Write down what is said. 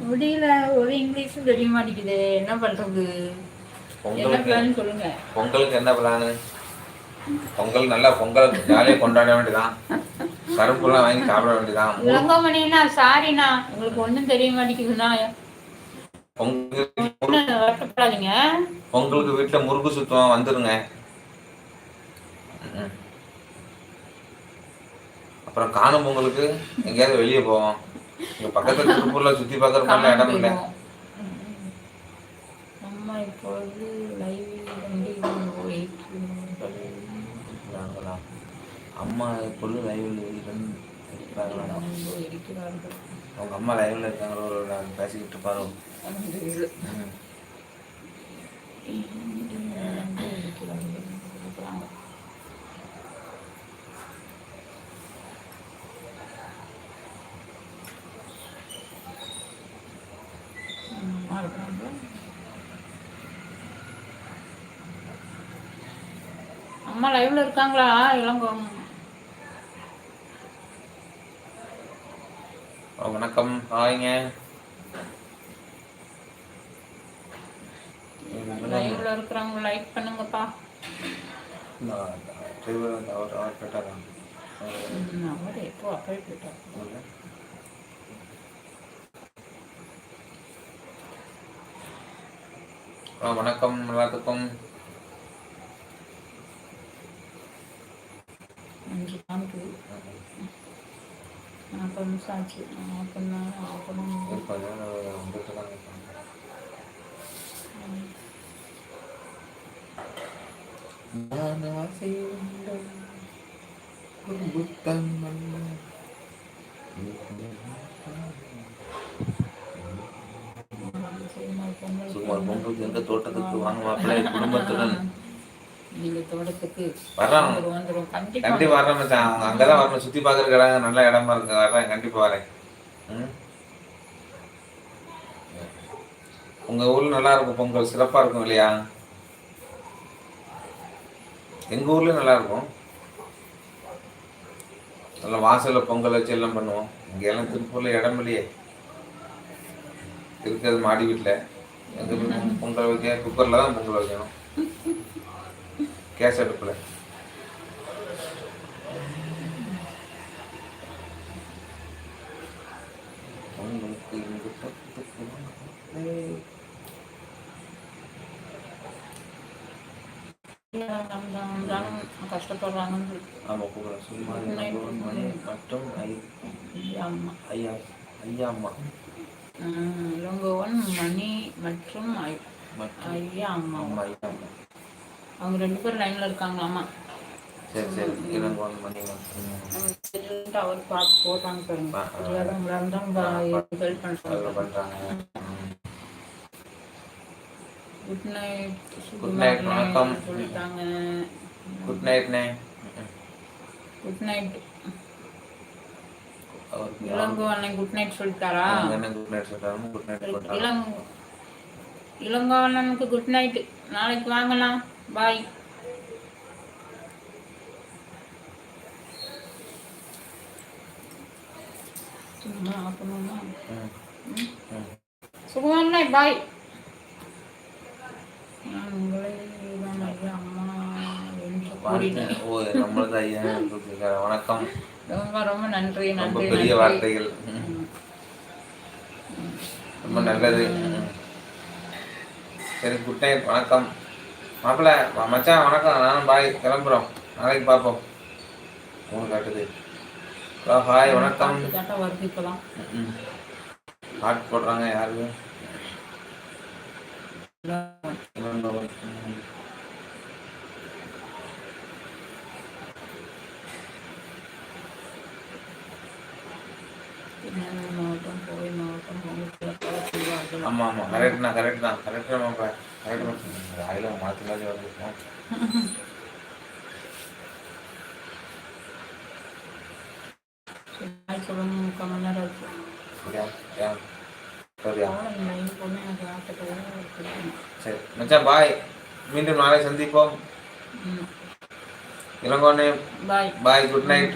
முடியல. ஒரு இங்கிலீஷும் தெரிய மாட்டேங்குது. என்ன பண்றது? என்ன பொங்கலுக்கு பிளான் சொல்லுங்க. பொங்கலுக்கு என்ன பிளானு? பொங்கல் நல்லா பொங்கல் ஜாலியாக கொண்டாட வேண்டியதான். கரும்புலாம் வாங்கி சாப்பிட வேண்டியதான். இளங்கோமணிண்ணா சாரிண்ணா, உங்களுக்கு ஒன்றும் தெரிய மாட்டேங்குதுண்ணா. வருத்தப்படாதீங்க. பொங்கலுக்கு வீட்டில் முறுக்கு சுத்தம் வந்துருங்க. அப்புறம் காணும் பொங்கலுக்கு எங்கேயாவது வெளியே போவோம். இங்கே பக்கத்தில் திருப்பூரில் சுற்றி பார்க்குற மாதிரிலாம் இடம் இல்லை. அம்மா இப்பொழுது லைவில் இருக்கிறாங்களா? அம்மா இப்பொழுது லைவில் இருக்கிறாங்களா? அவங்க அம்மா லைவில் இருக்காங்களோ பேசிக்கிட்டு இருப்பாரோ? அம்மா லைவ்ல இருக்காங்களா? இளங்கோ வணக்கம். ஹாய்ங்க. லைவ்ல இருக்கிறவங்க லைக் பண்ணுங்கப்பா. அவர் எப்போ அப்பவே போயிட்டார். வணக்கம் எல்லாத்துக்கும். 5 காமிக்கு 40 நிமிஷம் ஆச்சு. சுமார் பொங்கலுக்கு எந்த தோட்டத்துக்கு வாங்க மாப்பிள்ளை குடும்பத்துடன் நீங்க தோட்டத்துக்கு வர்றோம். கண்டிப்பா வர்றேன் மச்சான். அவங்க அங்கதான் வரணும். சுத்தி பார்க்கற இடம் நல்ல இடமா இருக்கு. வர்றேன், கண்டிப்பா வரேன். உங்க ஊர்ல நல்லா இருக்கும் பொங்கல், சிறப்பா இருக்கும் இல்லையா? எங்க ஊர்லயும் நல்லா இருக்கும். நல்லா வாசல்ல பொங்கல் வச்சு எல்லாம் பண்ணுவோம். இங்க எல்லாம் திருப்பூர்ல இடம் இல்லையே. இருக்கிறது மாடி வீட்டுல. எங்க பொங்கல் வைக்க குக்கர்ல தான் பொங்கல் வைக்கணும். கேஸ் அடுப்புல. கஷ்டப்படுறாங்க. ஐயா அம்மா இளங்கோவன் மணி மற்றும் ஐயா அம்மா. அவங்க 2 பேரும் லைன்ல இருக்காங்களாமா. சரி சரி. இளங்கோவன் மணி அவர் பார்த்து போட்டாங்க பாருங்க. ஹெல்ப் பண்றாங்க. Good night. Good night. வணக்கம் சொல்லிட்டாங்க. குட் நைட்ண்ணே. Good night. இளங்கோ அண்ணன் குட் நைட் சொல்லிட்டாரா? குட் நைட் சொல்லிட்டாரு. குட் நைட் சொல்லிட்டாரு. இளங்கோ அண்ணனுக்கு குட் நைட். நாளைக்கு வாங்கலாம். பாய். சுகுமாரனே பாய். வணக்கம். ரொம்ப நன்றி. ரொம்ப பெரிய வார்த்தைகள். ரொம்ப நல்லது. சரி, குட் நைட். வணக்கம் மாப்பிள்ள. மச்சான் வணக்கம். நானும் பாய், கிளம்புறோம். நாளைக்கு பார்ப்போம். ஃபோன் காட்டுது. ஹாய் வணக்கம். ஹார்ட் போடுறாங்க. யாரு? ஆமா ஆமா, கரெக்ட் தான். கரெக்ட் தான். ஆயில மாற்றி மாற்றி வந்துருக்கோம். சரி மச்சான் பாய். மீண்டும் நாளை சந்திப்போம். இளங்கோனே பாய். Good night.